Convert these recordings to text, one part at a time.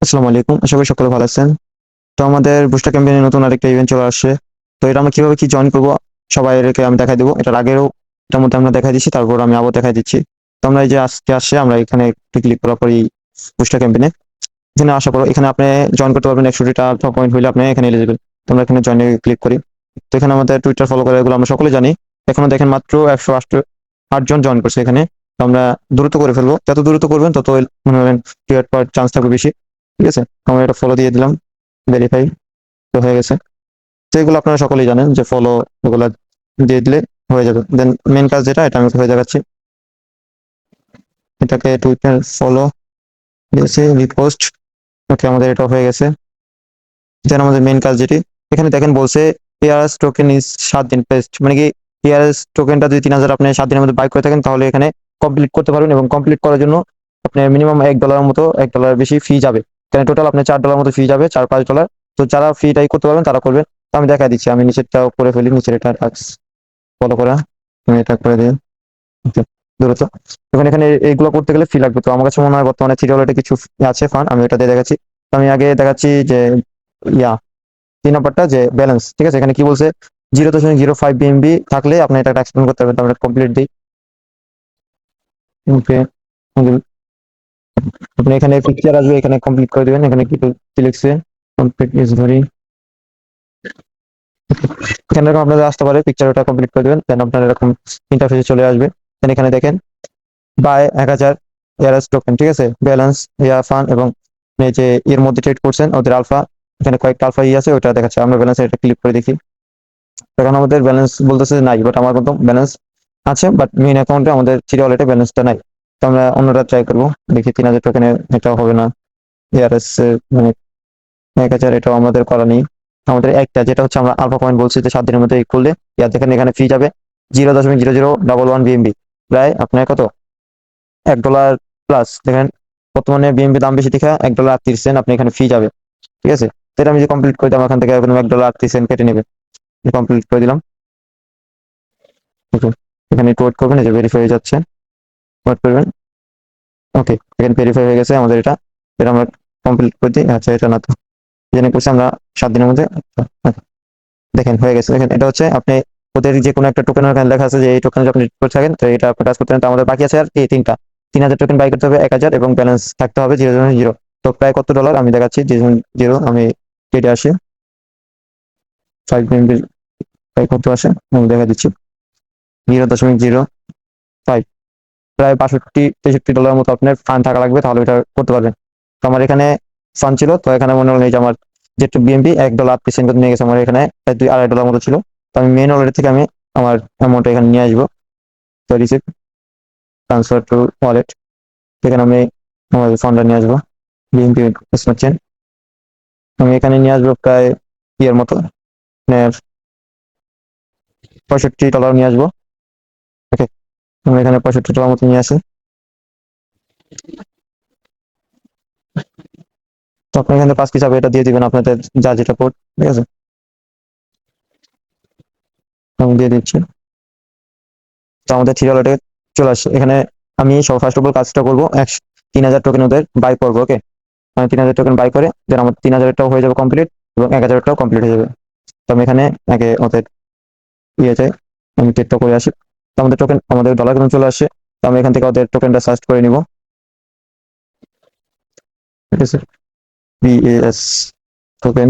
আসসালামু আলাইকুম, আশা করি সকলে ভালো আছেন। তো আমাদের বুস্টার ক্যাম্পেইনে নতুন আরেকটা ইভেন্ট চলে আসছে। তো এটা আমরা কিভাবে কি জয়েন করবো সবাইকে আমি দেখাই দেবো। এটার আগেও এটার মধ্যে আমরা দেখাই দিচ্ছি, তারপর আমি আবার দেখাই দিচ্ছি। তো আমরা এই যে আজকে আসছে, আমরা এখানে ক্লিক করার পরই বুস্টার ক্যাম্পেইনে এখানে আশা করো এখানে আপনি জয়েন করতে পারবেন। 100টা পয়েন্ট হইলে আপনি এখানে এলিজিবল। তো আমরা এখানে জয়েনে ক্লিক করি। তো এখানে আমাদের টুইটার ফলো করে এগুলো আমরা সকলে জানি। এখনো দেখেন মাত্র 108 জন জয়েন করছে এখানে। তো আমরা দ্রুত করে ফেলবো, যত দ্রুত করবেন তত মনে করেন ক্লিয়ার পাওয়ার চান্স থাকবে বেশি। ঠিক আছে, আমরা এটা ফলো দিয়ে দিলাম, ভেরিফাই তো হয়ে গেছে। তো এগুলো আপনারা সকলেই জানেন যে ফলো এগুলো দিয়ে দিলে হয়ে যাবে। দেন মেন কাজ যেটা, এটা আমি হয়ে দেখাচ্ছি। এটাকে টুইটার ফলো দিয়েছি, রিপোস্ট। ওকে, আমাদের এটা হয়ে গেছে। দেন আমাদের মেন কাজ যেটি, এখানে দেখেন বলছে এআরএস টোকেন ইজ 7 দিন পেস্ট, মানে কি এআরএস টোকেনটা যদি 3000 আপনি 7 দিনের মধ্যে বাই করে থাকেন তাহলে এখানে কমপ্লিট করতে পারবেন। এবং কমপ্লিট করার জন্য আপনার মিনিমাম $1 মতো, $1 বেশি ফি যাবে। এখানে টোটাল আপনার $4 মতো ফি যাবে, 4-5 ডলার। তো যারা ফিটাই করতে পারবেন তারা করবেন। তো আমি দেখা দিচ্ছি, আমি নিচেরটাও করে ফেলি, নিচের এটা টাস্ক ফলো করা, আমি এটা করে দিই। Okay, দ্রুত। এখন এখানে এইগুলো করতে গেলে ফি লাগবে। তো আমার কাছে মনে হয় বর্তমানে থ্রি ওয়ালেটে কিছু আছে ফান্ড, আমি এটা দিয়ে দেখাচ্ছি। তো আমি আগে দেখাচ্ছি যে ইয়া 3 নম্বরটা যে ব্যালেন্স। ঠিক আছে, এখানে কি বলছে 0.05 BNB থাকলে আপনি এটা এক্সপ্লেন করতে পারবেন। আমরা কমপ্লিট দিই। ওকে, আপনি এখানে পিকচার আসবে, এখানে কমপ্লিট করে দিবেন। এখানে কি লিখছে, কমপ্লিট ইজ ভেরি, এখানে এরকম আপনাদের আসতে পারে, পিকচার ওটা কমপ্লিট করে দিবেন। দেন আপনার এরকম ইন্টারফেসে চলে আসবে। দেন এখানে দেখেন বাই 1000 এয়ারএস টোকেন। ঠিক আছে, ব্যালেন্স, এয়ার ফান্ড এবং এই যে এর মধ্যে ট্রেড করছেন ওদের আলফা, এখানে কয়েকটা আলফা আছে, ওটা দেখাচ্ছে। আমরা ব্যালেন্স এটা ক্লিক করে দেখি। এখন আমাদের ব্যালেন্স বলতেছে নাই, বাট আমার কিন্তু ব্যালেন্স আছে, বাট মেইন অ্যাকাউন্টে আমাদের থ্রি ওয়ালেটে ব্যালেন্সটা নাই। তো আমরা অন্যটা ট্রাই করবো, দেখি 3000 টোকেনের এটাও হবে না। এআরএস মানে 1000, এটাও আমাদের করা নেই। আমাদের একটা যেটা হচ্ছে আমরা আলফা পয়েন্ট বলছি যে 7 দিনের মধ্যে করলে ইয়ার দেখেন এখানে ফি যাবে 0.0011 BNB, প্রায় আপনার কত, $1 প্লাস। দেখেন বর্তমানে বিএমবি দাম বেশি দেখা $1.38 আপনি এখানে ফি যাবে। ঠিক আছে, তো এটা আমি যে কমপ্লিট করে দিলাম, এখান থেকে $1.38 কেটে নেবে। কমপ্লিট করে দিলাম। ওকে, এখানে একটু ওয়েট করবেন, এই যে ভেরিফাই হয়ে যাচ্ছে, ওয়েট করবেন। ওকে, এখানে ভেরিফাই হয়ে গেছে আমাদের এটা। এটা আমরা কমপ্লিট করে দিই। আচ্ছা, এটা না তো জেনে করছি আমরা 7 দিনের মধ্যে। আচ্ছা, দেখেন হয়ে গেছে। দেখেন এটা হচ্ছে আপনি ওদের যে কোনো একটা টোকেনের এখানে লেখা আছে যে এই টোকেন আপনি করে থাকেন, তো এটা আপনি কাজ করতে পারেন। তো আমাদের বাকি আছে আর এই তিনটা, 3000 টোকেন বাই করতে হবে, 1000 এবং ব্যালেন্স থাকতে হবে 0.0। তো প্রায় কত ডলার আমি দেখাচ্ছি, 0.0 আমি কেটে আসি, 5 BNB প্রায় কত আসে আমি দেখা দিচ্ছি, 0.05, প্রায় 62-63 ডলার মতো আপনার ফান্ড থাকা লাগবে, তাহলে এটা করতে পারবেন। তো আমার এখানে ফান্ড ছিল, তো এখানে মনে হলো এই যে আমার যেটা বিএমপি $1 নিয়ে গেছে, আমার এখানে প্রায় $2-2.5 মতো ছিল। তো আমি মেন ওয়ালেট থেকে আমি আমার অ্যামাউন্ট এখানে নিয়ে আসবো। তো রিসিভ, ট্রান্সফার টু ওয়ালেট, এখানে আমি আমার ফান্ডটা নিয়ে আসবো, বিএমপি চেন। আমি এখানে নিয়ে আসবো প্রায় ইয়ের মতো, আপনার $65 নিয়ে আসবো। ওকে, আমি এখানে $65 মতো নিয়ে আসি। তো আপনি এখানে 5 পিস হবে, এটা দিয়ে দিবেন আপনাদের যা যেটা কোড। ঠিক আছে, আমি দিয়ে দিচ্ছি। তো আমাদের থ্রি ওয়ালেটে চলে আসছে। এখানে আমি সব ফার্স্ট অফ অল কাজটা করবো, 3000 টোকেন ওদের বাই করবো। ওকে, আমি 3000 টোকেন বাই করে দেন আমার 3000টাও হয়ে যাবে কমপ্লিট এবং 1000টাও কমপ্লিট হয়ে যাবে। তো আমি এখানে আগে ওদের ইয়ে চাই, আমি টেটটা করে আসি। তো আমাদের টোকেন, আমাদের ডলার কিন্তু চলে আসছে। তো আমি এখান থেকে ওদের টোকেনটা সার্চ করে নিব। ঠিক আছে, বিএএস টোকেন,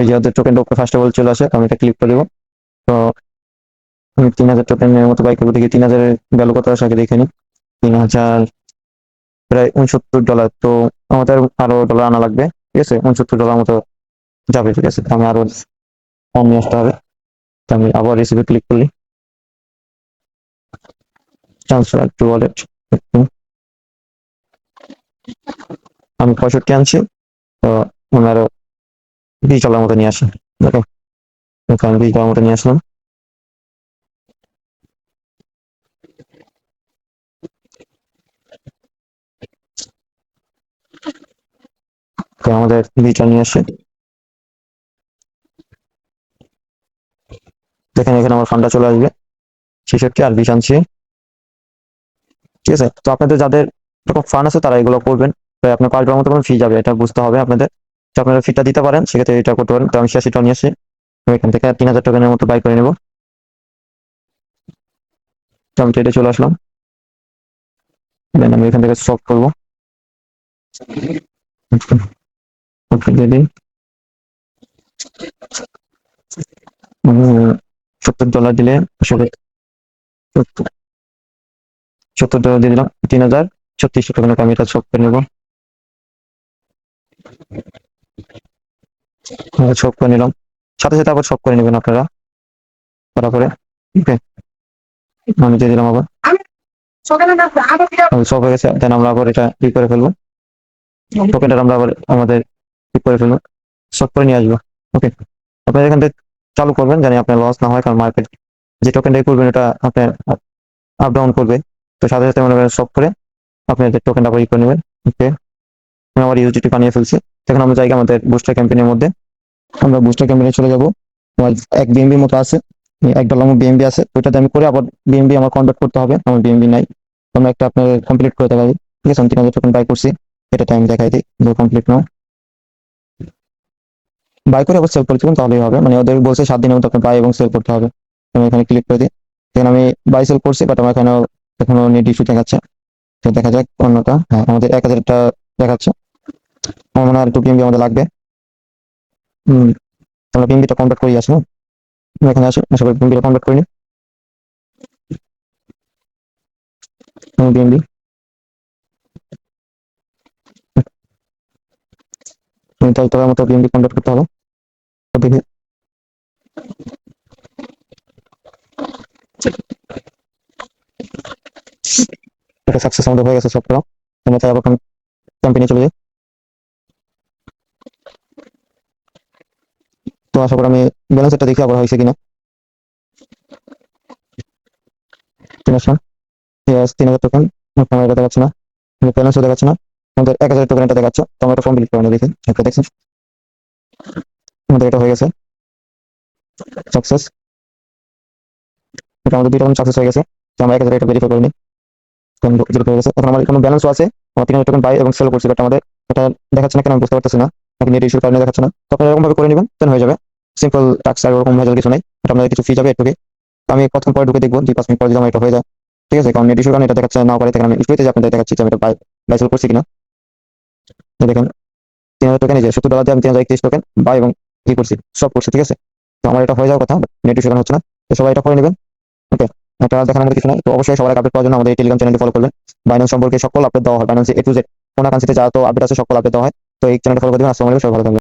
এই যে ওদের টোকেনটা ফার্স্ট অফ অল চলে আসে, আমি এটা ক্লিক করে দেবো। তো আমি 3000 টোকেনের মতো বাই করবো, দেখি 3000-এর ভ্যালু কত আসে আগে দেখে নিই। 3000 প্রায় $69। তো আমাদের আরো ডলার আনা লাগবে। ঠিক আছে, $69 মতো যাবে। ঠিক আছে, তো আমি আরো কম নিয়ে আসতে হবে। তো আমি আবার রিসিভে ক্লিক করলি, ট্রান্সফার টু ওয়ালেট, আমি 65 আনছি। তো আমি আরো $20 মতো নিয়ে আসি। দেখো, আমি $20 মতো নিয়ে আসলাম। তো আমাদের 20টা নিয়ে আসে। দেখেন এখানে আমার ফান্ডটা চলে আসবে 66 আর 20 আনছি। ঠিক আছে, তো আপনাদের যাদের এরকম ফান্ড আছে তারা এগুলো করবেন। তাই আপনার $5 মতো কোনো ফি যাবে, এটা বুঝতে হবে আপনাদের। তো আপনারা ফিটা দিতে পারেন, সেক্ষেত্রে এটা করতে পারেন। তো আমি 86 নিয়ে আসি, আমি এখান থেকে 3000 টোকেনের মতো বাই করে নেবো। তো আমি ট্রেডে চলে আসলাম, দেন আমি এখান থেকে সফট করবো। ওকে দিয়ে দিই। $70 দিলে আসলে $70 দিয়ে দিলাম, 3036 টোকেনের আমি এটা সফট করে নেবো। সফট করে নিলাম, সাথে সাথে আবার সফট করে নেবেন আপনারা করার পরে। ওকে, আমি দিয়ে দিলাম আবার, সব হয়ে গেছে। দেন আমরা আবার এটা ই করে ফেলবো, টোকেনটা আমরা আবার আমাদের ই করে ফেলবো, সফট করে নিয়ে আসবো। ওকে, আপনারা এখান থেকে চালু করবেন জানি আপনার লস না হয়, কারণ মার্কেট যে টোকেনটাই করবেন এটা আপনার আপ ডাউন করবে। তো সাথে সাথে মনে করেন সফট করে আপনি টোকেনটা আবার ই করে নেবেন। ওকে, আমি আবার ইউজিটি বানিয়ে ফেলছি। এখন আমরা জায়গা আমাদের বুস্টার ক্যাম্পেইনের মধ্যে, আমরা বুস্টার ক্যাম্পেইনে চলে যাবো। আমার 1 বিএমবি মতো আছে, $1 মতো বিএমবি আছে, ওইটাতে আমি করে আবার বিএমবি আমার কনভার্ট করতে হবে, আমার বিএমবি নাই। তো আমরা একটা আপনার কমপ্লিট করে দেখাই, ঠিক আছে? আমি 3000 টোকেন বাই করছি, এটা টাইম দেখাই দিই যে কমপ্লিট নাও। বাই করে আবার সেল করে দেবেন, তাহলেই হবে। মানে ওদের বলছে 7 দিনের মধ্যে আপনার বাই এবং সেল করতে হবে। আমি এখানে ক্লিক করে দিই, দেখেন আমি বাই সেল করছি, বাট আমার এখনো নেট ইস্যু দেখাচ্ছে। তো দেখা যাক অন্যটা। হ্যাঁ, আমাদের 1000টা দেখাচ্ছে, আমার মনে হয় আর 2 বিএমবি আমাদের লাগবে। হম, আমরা বিএমবিটা কনভার্ট করি আসবো, এখানে আসি, আশা করি বিএমবিটা কনভার্ট করিনি। বিএমবি তার মতো বিএমবি কনভার্ট করতে হবে। তো দেখি, এটা সাকসেস আমাদের হয়ে গেছে সবটা। আমরা তাই আবার ক্যাম্পেইনে চলে যাই। তো আশা করি আমি ব্যালেন্সটা দেখি আবার হয়েছে কিনা। 3000 টোকেন আমার এটা দেখাচ্ছে না, ব্যালেন্সও দেখাচ্ছে না, আমাদের 1000 টোকেন এটা দেখাচ্ছে। তো আমরা এটা কমপ্লিট করে দেখি, একটা দেখছি আমাদের এটা হয়ে গেছে সাকসেস। এটা আমাদের 2টা সাকসেস হয়ে গেছে। তো আমরা 1000 এটা ভেরিফাই করে নিই, হয়ে গেছে। এখন আমার এখানে ব্যালেন্সও আছে, আমার 3000 টোকেন বাই এবং সেল করছি, বাট আমাদের এটা দেখাচ্ছে না কেন আমি বুঝতে পারতেছি না, নাকি নেট ইস্যুর কারণে দেখাচ্ছে না। তো আপনারা এরকম ভাবে করে নেবেন, দেন হয়ে যাবে সিম্পল টাস্ক। আর ওরকম ভেজাল কিছু নাই, এটা আপনাদের কিছু ফি যাবে একটু। তো আমি কতক্ষণ পরে ঢুকে দেখবো, 2-5 মিনিট পরে যদি আমার এটা হয়ে যায়, ঠিক আছে? কারণ নেট ইস্যুর কারণে এটা দেখাচ্ছে না পারে, তখন আমি স্টোরিতে যে আপনাদের দেখাচ্ছি যে আমি এটা বাই সেল করছি কিনা। তো দেখেন 3000 টোকেন, এই যে $70 দিয়ে আমি 3031 টোকেন বাই এবং কি করছি, সব করছি, ঠিক আছে? তো আমার এটা হয়ে যাওয়ার কথা, নেট ইস্যুর কারণে হচ্ছে না। তো সবাই এটা করে নেবেন। ওকে, এটা দেখানোর মধ্যে কিছু নাই। তো অবশ্যই সবার আপডেট পাওয়ার জন্য আমাদের টেলিগ্রাম চ্যানেলটি ফলো করবেন। বাইন্যান্স সম্পর্কে সকল আপডেট দেওয়া হয়, বাইন্যান্স A to Z কোন কান্ট্রিতে যা তো আপডেট আছে সকল আপডেট দেওয়া হয়। তো এই চ্যানেলটি ফলো করে দিবেন। আসসালামু আলাইকুম, সবাই ভালো থাকবেন।